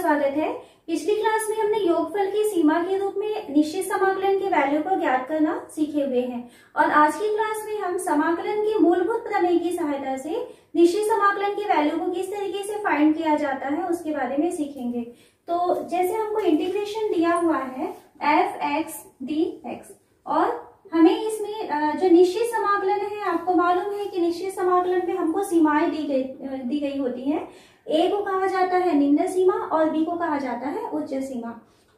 स्वागत है। पिछली क्लास में हमने योगफल की सीमा के रूप में निश्चित समाकलन के वैल्यू को ज्ञात करना सीखे हुए हैं और आज की क्लास में हम समाकलन के मूलभूत प्रमेय की सहायता से निश्चित समाकलन के वैल्यू को किस तरीके से फाइंड किया जाता है उसके बारे में सीखेंगे। तो जैसे हमको इंटीग्रेशन दिया हुआ है f(x) dx और हमें इसमें जो निश्चित समाकलन है, आपको मालूम है कि निश्चित समाकलन में हमको सीमाएं दी गई होती हैं। ए को कहा जाता है निम्न सीमा और बी को कहा जाता है उच्च सीमा।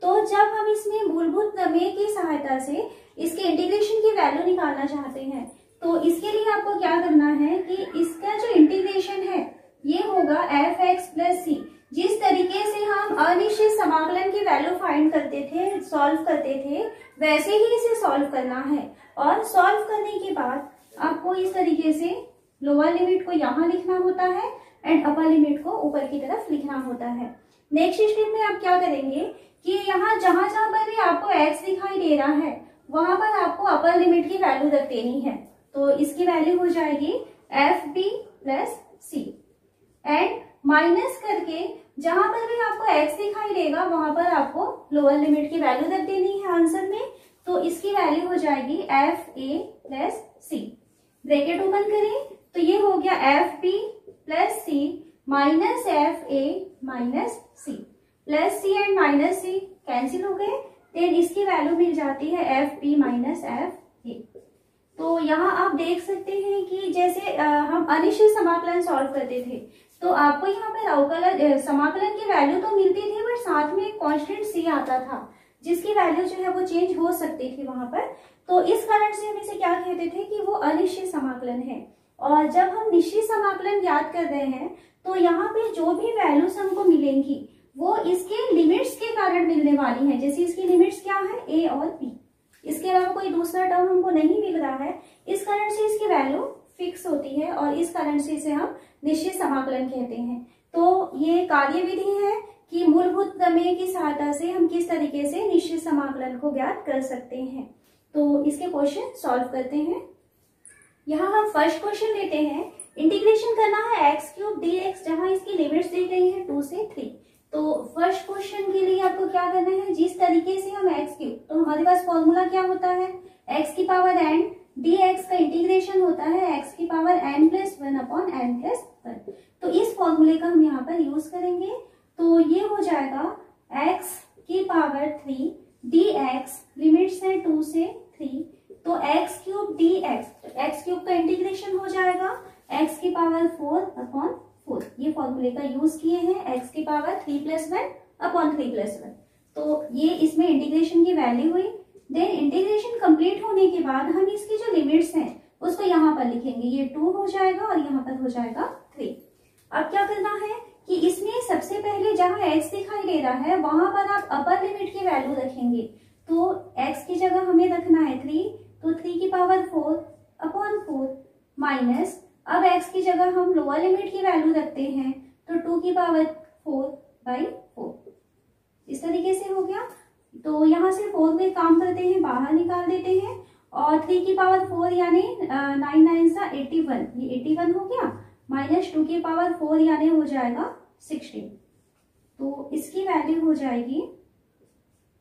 तो जब हम इसमें मूलभूत प्रमेय की सहायता से इसके इंटीग्रेशन की वैल्यू निकालना चाहते हैं तो इसके लिए आपको क्या करना है कि इसका जो इंटीग्रेशन है ये होगा f(x) + c। जिस तरीके से हम अनिश्चित समाकलन की वैल्यू फाइंड करते थे, सॉल्व करते थे, वैसे ही इसे सॉल्व करना है। और सॉल्व करने के बाद आपको इस तरीके से लोअर लिमिट को यहाँ लिखना होता है एंड अपर लिमिट को ऊपर की तरफ लिखना होता है। नेक्स्ट स्टेप में आप क्या करेंगे कि यहाँ जहां पर भी आपको x दिखाई दे रहा है वहां पर आपको अपर लिमिट की वैल्यू रख देनी है। तो इसकी वैल्यू हो जाएगी fb + c एंड माइनस करके जहां पर भी आपको x दिखाई देगा वहां पर आपको लोअर लिमिट की वैल्यू रख देनी है आंसर में। तो इसकी वैल्यू हो जाएगी fa + c। ब्रैकेट ओपन करें तो ये हो गया fb + c minus fa - c plus c and minus c cancel हो गए। देन इसकी वैल्यू मिल जाती है fb - fa। तो यहाँ आप देख सकते हैं कि जैसे हम अनिश्चित समाकलन सॉल्व करते थे तो आपको यहाँ पर अवकलन समाकलन की वैल्यू तो मिलती थी बट साथ में एक कांस्टेंट c आता था जिसकी वैल्यू जो है वो चेंज हो सकती थी वहां पर। तो इस कारण से हम इसे क्या कहते थे कि वो अनिश्चित समाकलन है। और जब हम निश्चित समाकलन ज्ञात कर रहे हैं तो यहाँ पे जो भी वैल्यूज हमको मिलेंगी वो इसके लिमिट्स के कारण मिलने वाली हैं। जैसे इसकी लिमिट्स क्या है a और b, इसके अलावा कोई दूसरा टर्म हमको नहीं मिल रहा है, इस कारण से इसकी वैल्यू फिक्स होती है और इस कारण से इसे हम निश्चित समाकलन कहते हैं। तो ये कार्यविधि है कि मूलभूत प्रमेय की सहायता से हम किस तरीके से निश्चित समाकलन को ज्ञात कर सकते हैं। तो इसके क्वेश्चन सॉल्व करते हैं। यहाँ हम फर्स्ट क्वेश्चन लेते हैं। इंटीग्रेशन करना है x³ dx जहां इसकी लिमिट्स दी गई है 2 से 3। तो फर्स्ट क्वेश्चन के लिए आपको क्या करना है, जिस तरीके से हम x³ तो हमारे पास फॉर्मूला क्या होता है x⁴n dx का इंटीग्रेशन होता है x⁴n + 1/n + 1। तो इस फॉर्मूले का हम यहाँ पर यूज करेंगे। तो ये हो जाएगा x⁴ dx लिमिट्स है 2 से 3 तो x³ dx, x³ का इंटीग्रेशन हो जाएगा x⁴/4। ये फॉर्मूले का यूज किए हैं x⁴ 3+1/3+1। तो ये इसमें इंटीग्रेशन की वैल्यू हुई। देन इंटीग्रेशन कंप्लीट होने के बाद हम इसकी जो लिमिट्स हैं उसको यहाँ पर लिखेंगे। ये 2 हो जाएगा और यहाँ पर हो जाएगा 3। अब क्या करना है कि इसमें सबसे पहले जहां x दिखाई दे रहा है वहां पर आप अपर लिमिट की वैल्यू रखेंगे। तो x की जगह हमें रखना है 3, तो 3⁴/4 माइनस अब x की जगह हम लोअर लिमिट की वैल्यू रखते हैं तो 2⁴/4। इस तरीके से हो गया। तो यहाँ से 4 में काम करते हैं, बाहर निकाल देते हैं और 3⁴ यानी 9 9 81, ये 81 हो गया माइनस 2⁴ यानी हो जाएगा 16। तो इसकी वैल्यू हो जाएगी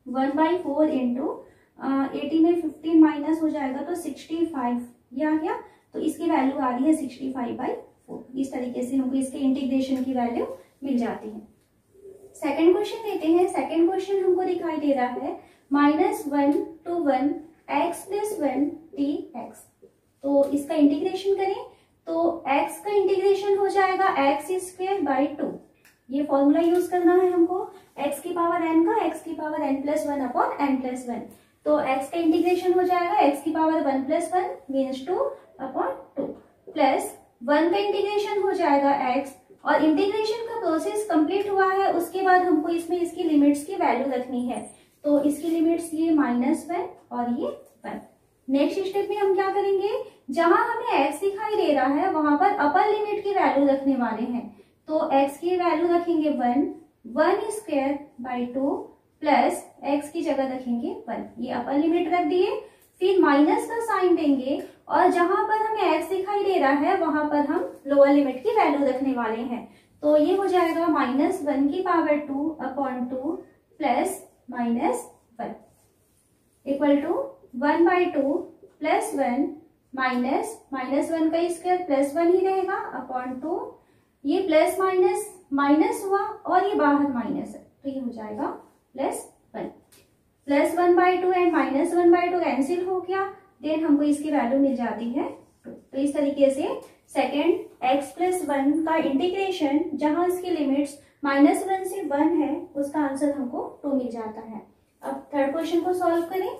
1/4 इंटू 80 में 15 माइनस हो जाएगा तो 65 ये आ गया। तो इसकी वैल्यू आ रही है 65/4। इस तरीके से हमको इसके इंटीग्रेशन की वैल्यू मिल जाती है। सेकेंड क्वेश्चन लेते हैं। सेकेंड क्वेश्चन हमको दिखाई दे रहा है -1 to 1 x + 1 dx। तो इसका इंटीग्रेशन करें तो x का इंटीग्रेशन हो जाएगा x² 2। ये फॉर्मूला यूज करना है हमको x⁴n का x⁴n + 1/n + 1। तो x का इंटीग्रेशन हो जाएगा x⁴1 + 1 मीन्स 2/2 प्लस 1 का इंटीग्रेशन हो जाएगा x और इंटीग्रेशन का प्रोसेस कंप्लीट हुआ है उसके बाद हमको इसमें इसकी लिमिट्स की वैल्यू रखनी है। तो इसकी लिमिट्स ये -1 और ये 1। नेक्स्ट स्टेप में हम क्या करेंगे, जहां हमें x दिखाई दे रहा है वहां पर अपर लिमिट की वैल्यू रखने वाले हैं। तो x की वैल्यू रखेंगे 1² प्लस x की जगह रखेंगे 1। ये अपर लिमिट रख दिए, फिर माइनस का साइन देंगे और जहां पर हमें x दिखाई दे रहा है वहां पर हम लोअर लिमिट की वैल्यू रखने वाले हैं। तो ये हो जाएगा -1 की power 2 upon 2 plus -1 equal to 1/2 plus 1 minus -1 का स्क्वायर प्लस 1 ही रहेगा अपॉन 2, ये प्लस माइनस हुआ और ये बाहर माइनस है तो ये हो जाएगा +1। +1/2 एंड -1/2 कैंसिल हो गया, देन हमको इसकी वैल्यू मिल जाती है 2। तो इस तरीके से सेकेंड x+1 का इंटीग्रेशन जहां इसकी लिमिट्स -1 से 1 है उसका आंसर हमको 2 मिल जाता है। अब थर्ड क्वेश्चन को सॉल्व करें।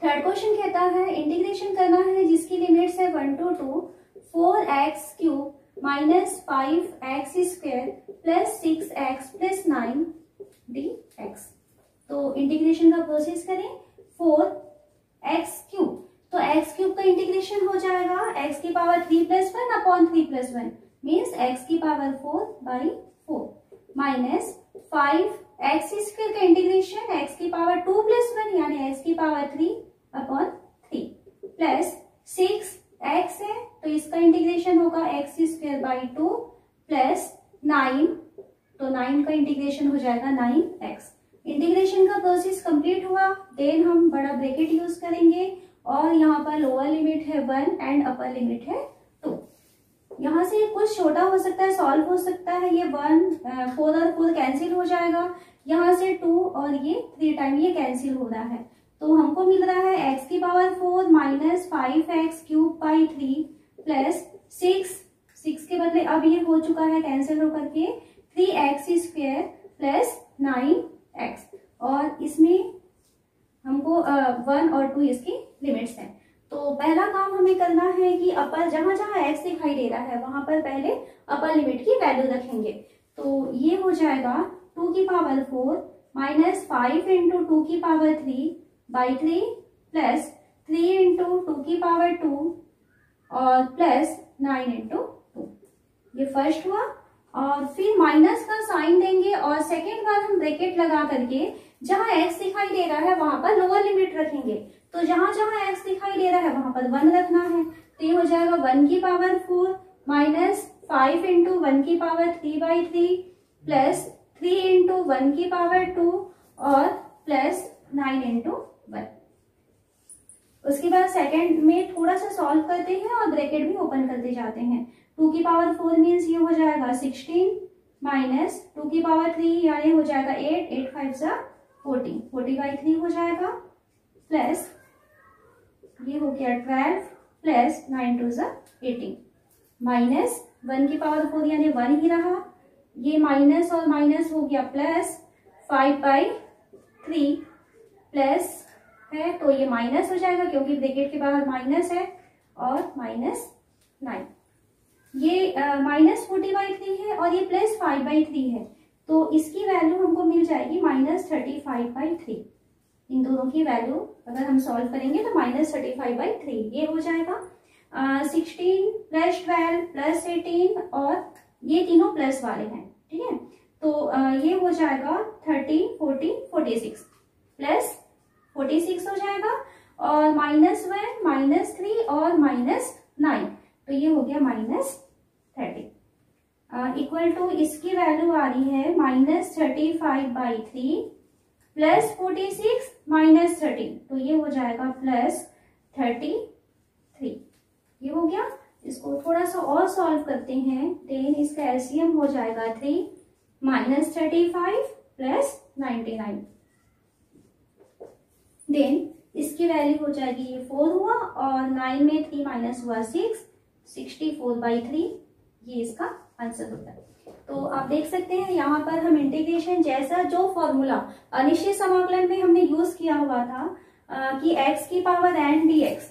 थर्ड क्वेश्चन कहता है इंटीग्रेशन करना है जिसकी लिमिट्स है 1 to 2 4x³ - 5x² + 6x + 9 dx। तो इंटीग्रेशन का प्रोसेस करें। 4x³ तो x³ का इंटीग्रेशन हो जाएगा x की पावर 3 + 1 अपॉन 3 + 1 मीन्स x की पावर 4/4 माइनस 5x² का इंटीग्रेशन x की पावर 2 + 1 यानी x की पावर 3 अपॉन 3 प्लस 6x है तो इसका इंटीग्रेशन होगा x²/2 प्लस 9 तो 9 का इंटीग्रेशन हो जाएगा 9x। इंटीग्रेशन का प्रोसेस कंप्लीट हुआ, देन हम बड़ा ब्रैकेट यूज करेंगे और यहाँ पर लोअर लिमिट है 1 एंड अपर लिमिट है 2। यहाँ से कुछ छोटा हो सकता है, सॉल्व हो सकता है, ये 1 4 और 4 कैंसिल हो जाएगा, यहाँ से 2 और ये 3 टाइम ये कैंसिल हो रहा है तो हमको मिल रहा है x की पावर 4 माइनस 5x³ प्लस 6 के बदले अब ये हो चुका है कैंसिल होकर के 3x² प्लस 9x और इसमें हमको 1 और 2 इसकी लिमिट्स हैं। तो पहला काम हमें करना है कि अपर जहां जहां x दिखाई दे रहा है वहां पर पहले अपर लिमिट की वैल्यू रखेंगे। तो ये हो जाएगा 2 की पावर 4 माइनस 5 × 2 की पावर 3/3 प्लस 3 × 2 की पावर 2 और प्लस 9 × 2। ये फर्स्ट हुआ और फिर माइनस का साइन देंगे और सेकेंड बार हम ब्रैकेट लगा करके जहां x दिखाई दे रहा है वहां पर लोअर लिमिट रखेंगे। तो जहां जहां x दिखाई दे रहा है वहां पर 1 रखना है तो ये हो जाएगा 1 की पावर 4 माइनस 5 × 1 की पावर 3/3 प्लस 3 × 1 की पावर 2 और प्लस 9 × 1। उसके बाद सेकंड में थोड़ा सा सॉल्व करते हैं और ब्रैकेट भी ओपन करते जाते हैं। 2 की पावर 4 मीन्स ये हो जाएगा 16 माइनस 2 की पावर 3 यानी हो जाएगा 8 8 5 14 40/3 हो जाएगा प्लस ये हो गया 12 प्लस 9 2 18 माइनस 1 की पावर 4 यानी 1 ही रहा, ये माइनस और माइनस हो गया प्लस 5/3 प्लस है तो ये माइनस हो जाएगा क्योंकि ब्रैकेट के बाहर माइनस है और -9 ये माइनस 40/3 है और ये प्लस 5/3 है तो इसकी वैल्यू हमको मिल जाएगी -35/3। इन दोनों की वैल्यू अगर हम सॉल्व करेंगे तो -35/3 ये हो जाएगा 16 प्लस 12 प्लस 18 और ये तीनों प्लस वाले हैं, ठीक है। तो ये हो जाएगा 30 40 46 प्लस 46 हो जाएगा और -1 -3 और -9 तो ये हो गया -30 इक्वल टू इसकी वैल्यू आ रही है -35/3 प्लस 46 -13 तो ये हो जाएगा +33। ये हो गया। इसको थोड़ा सा और सॉल्व करते हैं, देन इसका एलसीएम हो जाएगा 3 -35 प्लस 99 देन इसकी वैल्यू हो जाएगी ये 4 हुआ और 9 में 3 माइनस हुआ 6 64/3 ये इसका आंसर होता है। तो आप देख सकते हैं यहाँ पर हम इंटीग्रेशन जैसा जो फॉर्मूला अनिश्चित समाकलन में हमने यूज किया हुआ था कि x की पावर n dx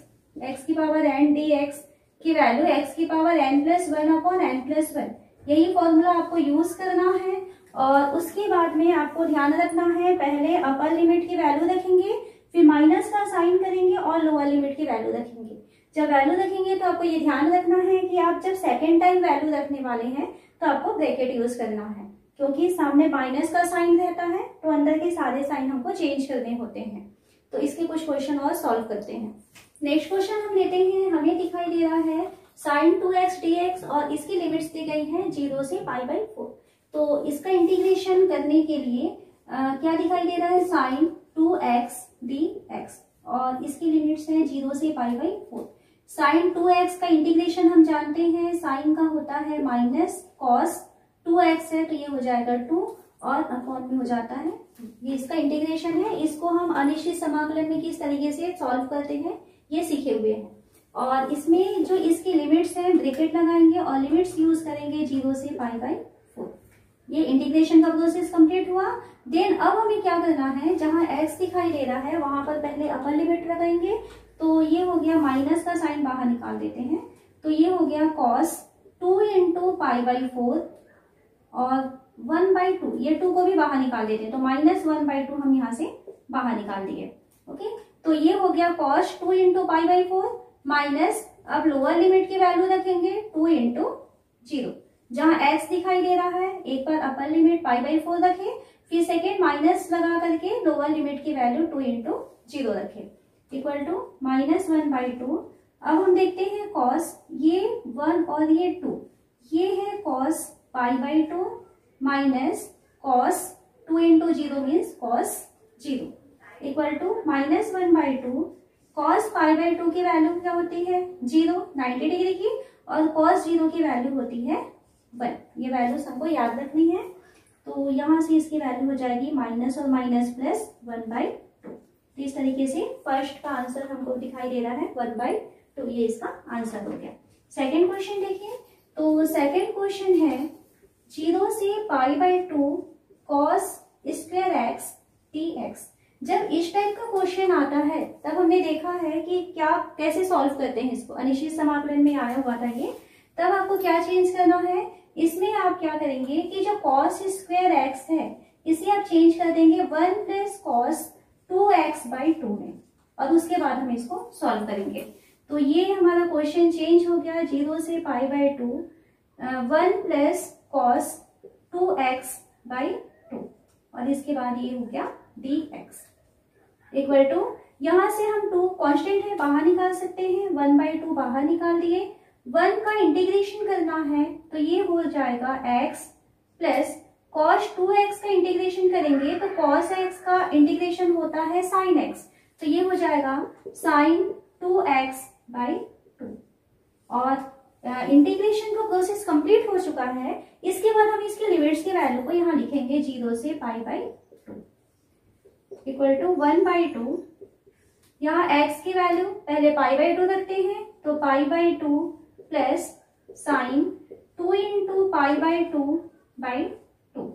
की वैल्यू x की पावर n+1/n+1 यही फॉर्मूला आपको यूज करना है। और उसके बाद में आपको ध्यान रखना है पहले अपर लिमिट की वैल्यू रखेंगे, फिर माइनस का साइन करेंगे और लोअर लिमिट की वैल्यू रखेंगे। जब वैल्यू रखेंगे तो आपको ये ध्यान रखना है कि आप जब सेकेंड टाइम वैल्यू रखने वाले हैं तो आपको ब्रैकेट यूज करना है क्योंकि सामने माइनस का साइन रहता है तो अंदर के सारे साइन हमको चेंज करने होते हैं। तो इसके कुछ क्वेश्चन और सॉल्व करते हैं। नेक्स्ट क्वेश्चन हम लेते हैं, हमें दिखाई दे रहा है साइन 2x dx और इसकी लिमिट्स दी गई हैं 0 से π/4। तो इसका इंटीग्रेशन करने के लिए क्या दिखाई दे रहा है, साइन 2x dx और इसकी लिमिट्स हैं 0 से π/4। साइन 2x का इंटीग्रेशन हम जानते हैं, साइन का होता है माइनस कॉस 2x है तो ये हो जाएगा 2 और अपॉन में हो जाता है, ये इसका इंटीग्रेशन है। इसको हम अनिश्चित समाकलन में किस तरीके से सॉल्व करते हैं ये सीखे हुए हैं। और इसमें जो इसकी लिमिट्स हैं ब्रैकेट लगाएंगे और लिमिट्स यूज करेंगे 0 से π/4। ये इंटीग्रेशन का प्रोसेस कंप्लीट हुआ। देन अब हमें क्या करना है, जहां x दिखाई दे रहा है वहां पर पहले अपर लिमिट लगाएंगे। तो ये हो गया, माइनस का साइन बाहर निकाल देते हैं, तो ये हो गया cos 2 × π/4 और 1/2, ये 2 को भी बाहर निकाल देते हैं तो -1/2 हम यहाँ से बाहर निकाल दिए। ओके, तो ये हो गया cos 2 × π/4 माइनस, अब लोअर लिमिट की वैल्यू रखेंगे 2 × 0, जहां x दिखाई दे रहा है एक बार अपर लिमिट π/4 रखे, फिर सेकेंड माइनस लगा करके लोअर लिमिट की वैल्यू 2 × 0 रखे, इक्वल टू -1/2। अब हम देखते हैं cos, ये 1 और ये 2, ये है cos π/2 minus cos 2 × 0 means cos 0 equal to -1/2। cos π/2 की वैल्यू क्या होती है 0, 90 डिग्री की, और cos 0 की वैल्यू होती है 1। ये वैल्यूज हमको याद रखनी है। तो यहाँ से इसकी वैल्यू हो जाएगी माइनस और माइनस प्लस 1/2। तो इस तरीके से फर्स्ट का आंसर हमको दिखाई दे रहा है 1/2, ये इसका आंसर हो गया। सेकंड क्वेश्चन देखिए, तो सेकंड क्वेश्चन है 0 से π/2 cos स्क्वायर x dx। जब इस टाइप का क्वेश्चन आता है तब हमने देखा है कि क्या कैसे सॉल्व करते हैं इसको, अनिश्चित समाकलन में आया हुआ था ये। तब आपको क्या चेंज करना है, इसमें आप क्या करेंगे कि जो cos स्क्वायर x है इसे आप चेंज कर देंगे 1 + cos 2x/2 में, और उसके बाद हम इसको सॉल्व करेंगे। तो ये हमारा क्वेश्चन चेंज हो गया 0 से π/2 1 + cos 2x/2 और इसके बाद ये हो गया dx इक्वल टू, यहाँ से हम 2 कांस्टेंट है बाहर निकाल सकते हैं, 1/2 बाहर निकाल दिए, 1 का इंटीग्रेशन करना है तो ये हो जाएगा x प्लस cos 2x का इंटीग्रेशन करेंगे तो cos x का इंटीग्रेशन होता है sin x, तो ये हो जाएगा sin 2x/2। और इंटीग्रेशन का प्रोसेस कंप्लीट हो चुका है। इसके बाद हम इसके लिमिट्स की वैल्यू को यहाँ लिखेंगे 0 से π/2 इक्वल टू 1/2। यहाँ x की वैल्यू पहले π/2 रखते हैं तो π/2 प्लस साइन 2 × π/2/2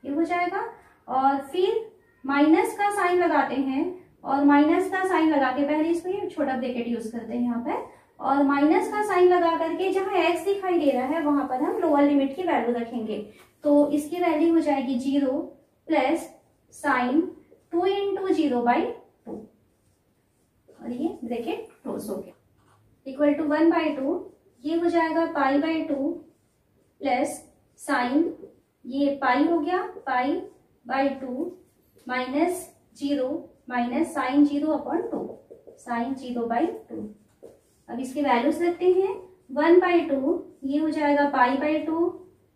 ये हो जाएगा। और फिर माइनस का साइन लगाते हैं, और माइनस का साइन लगा के पहले इसमें छोटा ब्रैकेट यूज करते हैं यहाँ पर, और माइनस का साइन लगा करके जहां x दिखाई दे रहा है वहां पर हम लोअर लिमिट की वैल्यू रखेंगे। तो इसकी वैल्यू हो जाएगी 0 प्लस साइन 2 × 0/2 और ये ब्रैकेट क्लोज हो गया इक्वल टू 1/2। ये हो जाएगा π/2 प्लस साइन, ये पाई हो गया π/2 माइनस 0 माइनस साइन 0/2 साइन 0/2। अब इसके वैल्यूज रखते हैं 1/2, ये हो जाएगा π/2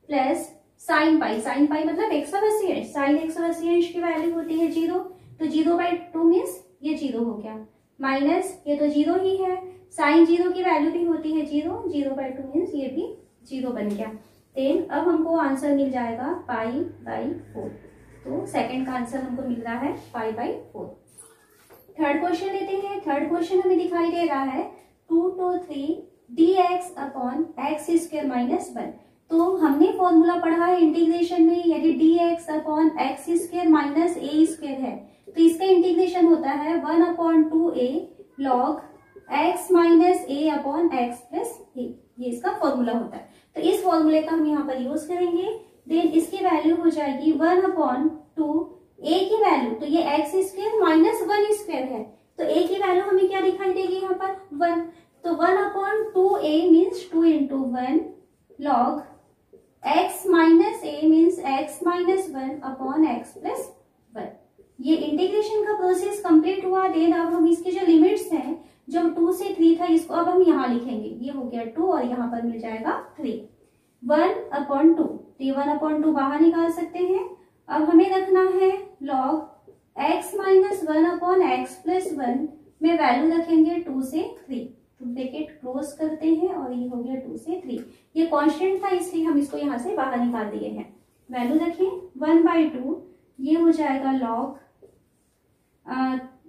plus sine pi, sine pi मतलब 180 अंश, साइन 180 अंश की वैल्यू होती है 0, तो 0/2 मीन्स ये 0 हो गया, माइनस ये तो 0 ही है, साइन 0 की वैल्यू भी होती है 0, 0/2 मीन्स ये भी 0 बन गया। देन अब हमको आंसर मिल जाएगा π/4। तो सेकंड का आंसर हमको मिल रहा है π/4। थर्ड क्वेश्चन लेते हैं। थर्ड क्वेश्चन हमें दिखाई दे रहा है 2 to 3 dx/x² - 1। तो हमने फॉर्मूला पढ़ा है इंटीग्रेशन में, यदि dx/x² - a² है तो इसका इंटीग्रेशन होता है 1/2a log x - a/x + a, ये इसका फॉर्मूला होता है। तो इस फॉर्मूले का हम यहाँ पर यूज करेंगे। देन इसकी वैल्यू हो जाएगी 1/2 a की वैल्यू, तो ये x² - 1² है, तो a की वैल्यू हमें क्या दिखाई देगी यहाँ पर 1, तो 1/2a means 2 × 1 log x - a means x - 1/x + 1। ये इंटीग्रेशन का प्रोसेस कंप्लीट हुआ। देन अब हम इसके जो लिमिट्स हैं जो 2 से 3 था इसको अब हम यहाँ लिखेंगे, ये हो गया 2 और यहाँ पर मिल जाएगा 3। 1/2, तो ये 1/2 बाहर निकाल सकते हैं। अब हमें रखना है log x माइनस 1/x+1 में वैल्यू रखेंगे 2 से 3, तो ब्रैकेट क्लोज करते हैं और ये हो गया 2 से 3। ये कांस्टेंट था इसलिए हम इसको यहाँ से बाहर निकाल दिए हैं। वैल्यू रखें 1/2, ये हो जाएगा log,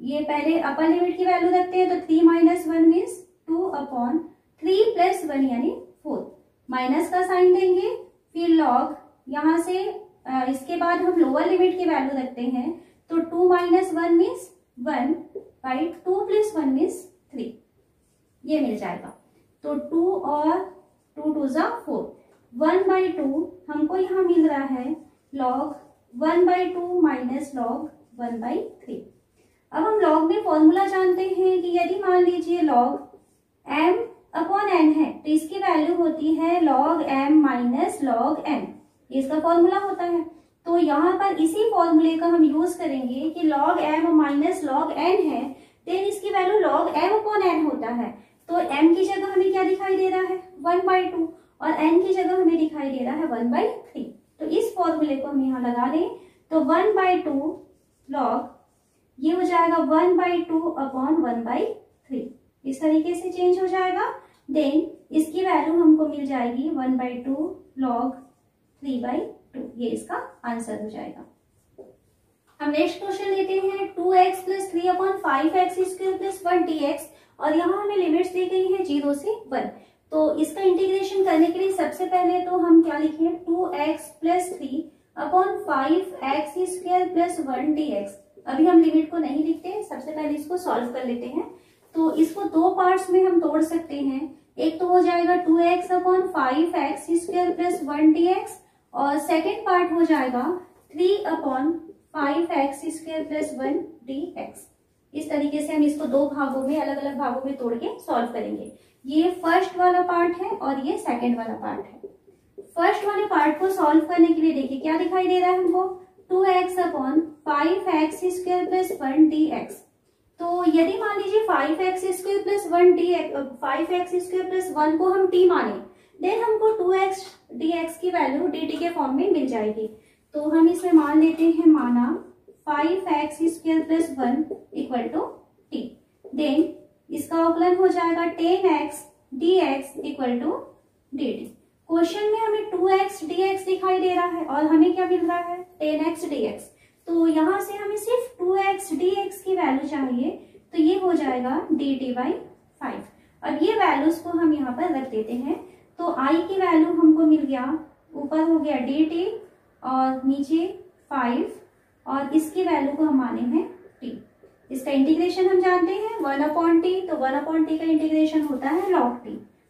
ये पहले अपर लिमिट की वैल्यू रखते हैं तो 3 - 1 मीन्स 2/3 + 1 यानी 4, माइनस का साइन देंगे, फिर log यहाँ से इसके बाद हम लोअर लिमिट की वैल्यू रखते हैं तो 2 - 1 मीन्स 1/2 + 1 मीन्स 3, ये मिल जाएगा। तो 2 और 2 2 = 4, 1/2 हमको यहाँ मिल रहा है log 1/2 माइनस log 1/3। अब हम log में फॉर्मूला जानते हैं कि यदि मान लीजिए log m/n है तो इसकी वैल्यू होती है log m minus log n, ये इसका फॉर्मूला होता है। तो यहाँ पर इसी फॉर्मूले का हम यूज करेंगे कि log m minus log n है, देन इसकी वैल्यू log m/n होता है। तो m की जगह हमें क्या दिखाई दे रहा है 1/2 और n की जगह हमें दिखाई दे रहा है 1/3। तो इस फॉर्मूले को हम यहाँ लगा दें तो 1/2 log, ये हो जाएगा 1/2/1/3, इस तरीके से चेंज हो जाएगा। देन इसकी वैल्यू हमको मिल जाएगी 1/2 log 3/2, ये इसका आंसर हो जाएगा। हम नेक्स्ट क्वेश्चन लेते हैं 2x + 3/5x² + 1 dx, और यहाँ हमें लिमिट्स दी गई है 0 से 1। तो इसका इंटीग्रेशन करने के लिए सबसे पहले तो हम क्या लिखें 2x + 3/5x² + 1 dx। अभी हम लिमिट को नहीं लिखते, सबसे पहले इसको सॉल्व कर लेते हैं। तो इसको दो पार्ट्स में हम तोड़ सकते हैं, एक तो हो जाएगा 2x/5x² + 1 dx और सेकेंड पार्ट हो जाएगा 3/5x² + 1 dx। इस तरीके से हम इसको दो भागों में, अलग अलग भागों में तोड़ के सॉल्व करेंगे। ये फर्स्ट वाला पार्ट है और ये सेकेंड वाला पार्ट है। फर्स्ट वाले पार्ट को सॉल्व करने के लिए देखिए क्या दिखाई दे रहा है हमको 2x/5x² + 1 dx। तो यदि मान लीजिए 5x² + 1 dx, 5x² + 1 को हम t माने, देन हमको 2x dx की वैल्यू dt के फॉर्म में मिल जाएगी। तो हम इसमें मान लेते हैं, माना 5x² + 1 = t, देन इसका अवकलन हो जाएगा 10x dx = dt। क्वेश्चन में हमें 2x dx दिखाई दे रहा है और हमें क्या मिल रहा है 10x dx। तो यहाँ से हमें सिर्फ 2x dx की वैल्यू चाहिए, तो ये हो जाएगा dt/5। अब ये वैल्यूज को हम यहाँ पर रख देते हैं। तो I की वैल्यू हमको मिल गया, ऊपर हो गया dt और नीचे 5 और इसकी वैल्यू को हम माने हैं t। इसका इंटीग्रेशन हम जानते हैं 1/t, तो 1/t का इंटीग्रेशन होता है log t,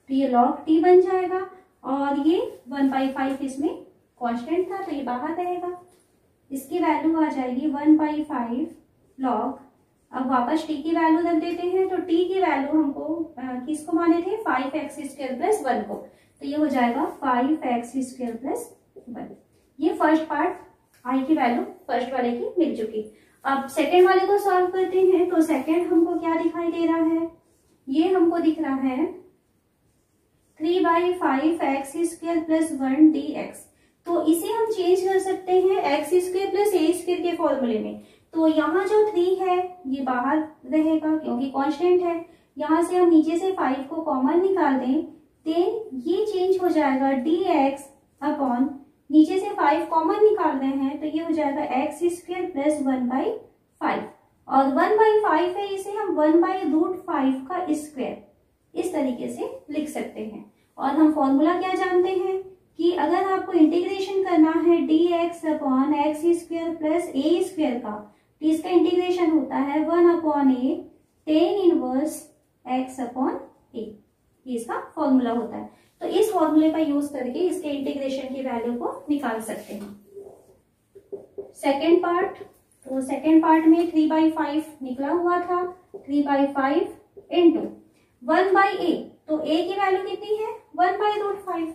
तो ये log t बन जाएगा और ये 1/5 इसमें कांस्टेंट था तो ये बाहर रहेगा। इसकी वैल्यू आ जाएगी 1/5 log, अब वापस t की वैल्यू रख देते हैं। तो t की वैल्यू हमको किसको माने थे 5x² + 1 को, तो ये हो जाएगा 5x² + 1। ये फर्स्ट पार्ट I की वैल्यू फर्स्ट वाले की मिल चुकी। अब सेकेंड वाले को सॉल्व करते हैं। तो सेकेंड हमको क्या दिखाई दे रहा है, ये हमको दिख रहा है 3/5x² + 1 dx। तो इसे हम चेंज कर सकते हैं x² + a² के फॉर्मूले में। तो यहाँ जो 3 है ये बाहर रहेगा क्योंकि कांस्टेंट है। यहाँ से हम नीचे से 5 को कॉमन निकाल दें, देन ये चेंज हो जाएगा dx अपॉन, नीचे से 5 कॉमन निकाल रहे हैं तो ये हो जाएगा x² + 1/5 और 1/5 है, इसे हम 1/√5 का स्क्वायर इस तरीके से लिख सकते हैं। और हम फॉर्मूला क्या जानते हैं कि अगर आपको इंटीग्रेशन करना है dx अपॉन x² + a² का, तो इसका इंटीग्रेशन होता है 1/a tan इनवर्स x/a, ये इसका फॉर्मूला होता है। तो इस फॉर्मूले का यूज करके इसके इंटीग्रेशन की वैल्यू को निकाल सकते हैं। सेकेंड पार्ट, तो सेकेंड पार्ट में 3/5 निकला हुआ था, 3/5 इंटू 1/a, तो a की वैल्यू कितनी है 1/√5,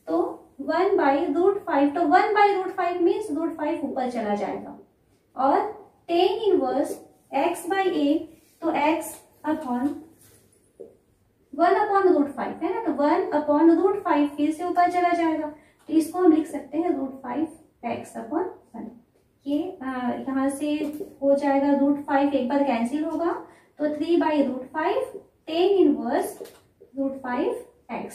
तो 1/√5, तो 1/√5 मीन्स √5 ऊपर चला जाएगा और tan इनवर्स x/a, तो x अपॉन 1/√5 है ना, तो 1/√5 फिर से ऊपर चला जाएगा, तो इसको हम लिख सकते हैं √5x/1। ये यहाँ से हो जाएगा √5 एक बार कैंसिल होगा, तो 3/√5 tan इनवर्स √5x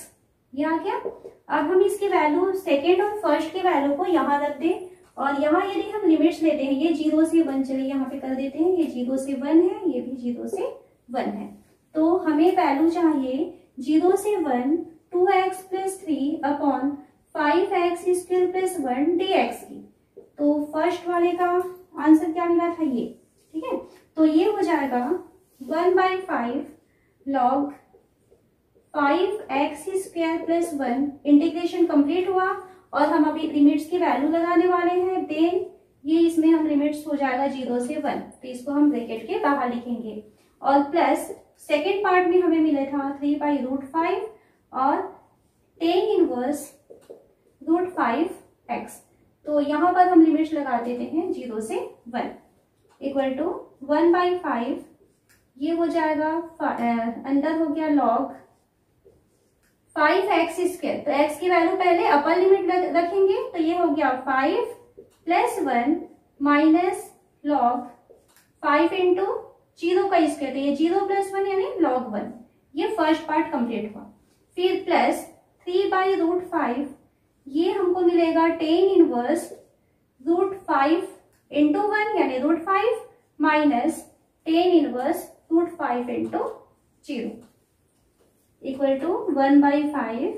ये आ गया। अब हम इसकी वैल्यू सेकेंड और फर्स्ट के वैल्यू को यहाँ रख दें, और यहाँ यदि हम लिमिट्स लेते हैं, ये 0 से 1, चलिए यहाँ पे कर देते हैं, ये 0 से 1 है, ये भी 0 से 1 है, तो हमें वैल्यू चाहिए 0 से 1 2x + 3/5x² + 1 dx की। तो फर्स्ट वाले का आंसर क्या मिला था ये, ठीक है, तो ये हो जाएगा 1/5 log 5x² + 1। इंटीग्रेशन कंप्लीट हुआ और हम अभी लिमिट्स की वैल्यू लगाने वाले हैं, देन ये इसमें हम लिमिट्स हो जाएगा 0 से 1, तो इसको हम ब्रैकेट के बाहर लिखेंगे, और प्लस सेकेंड पार्ट में हमें मिला था 3/√5 और tan इनवर्स √5x, तो यहाँ पर हम लिमिट्स लगा देते हैं 0 से 1 इक्वल टू 1/5, ये हो जाएगा अंदर हो गया log 5x², तो x की वैल्यू पहले अपर लिमिट रखेंगे, तो ये हो गया 5 + 1 माइनस log 5 इंटू 0 का स्क्वायर, तो ये 0 + 1 यानी log 1, ये फर्स्ट पार्ट कंप्लीट हुआ। फिर प्लस 3/√5, ये हमको मिलेगा tan इनवर्स √5 इंटू 1 यानी √5 minus tan inverse √5 into 0 equal to 1/5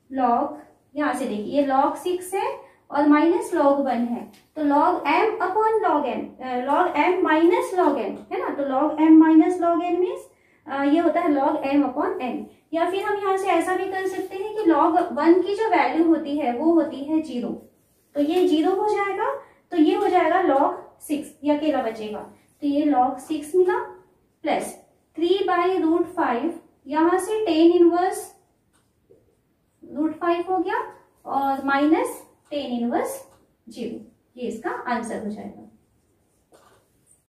log, यहाँ से देखिए ये log 6 है और माइनस log 1 है, तो log m/log n, log m minus log n है ना, तो log m minus log n means ये होता है log m/n। या फिर हम यहाँ से ऐसा भी कर सकते हैं कि log 1 की जो वैल्यू होती है वो होती है 0, तो ये 0 हो जाएगा, तो ये हो जाएगा log 6, ये अकेला बचेगा, तो ये log 6 मिला, प्लस 3/√5, यहाँ से tan इनवर्स √5 हो गया और माइनस tan इनवर्स 0, ये इसका आंसर हो जाएगा।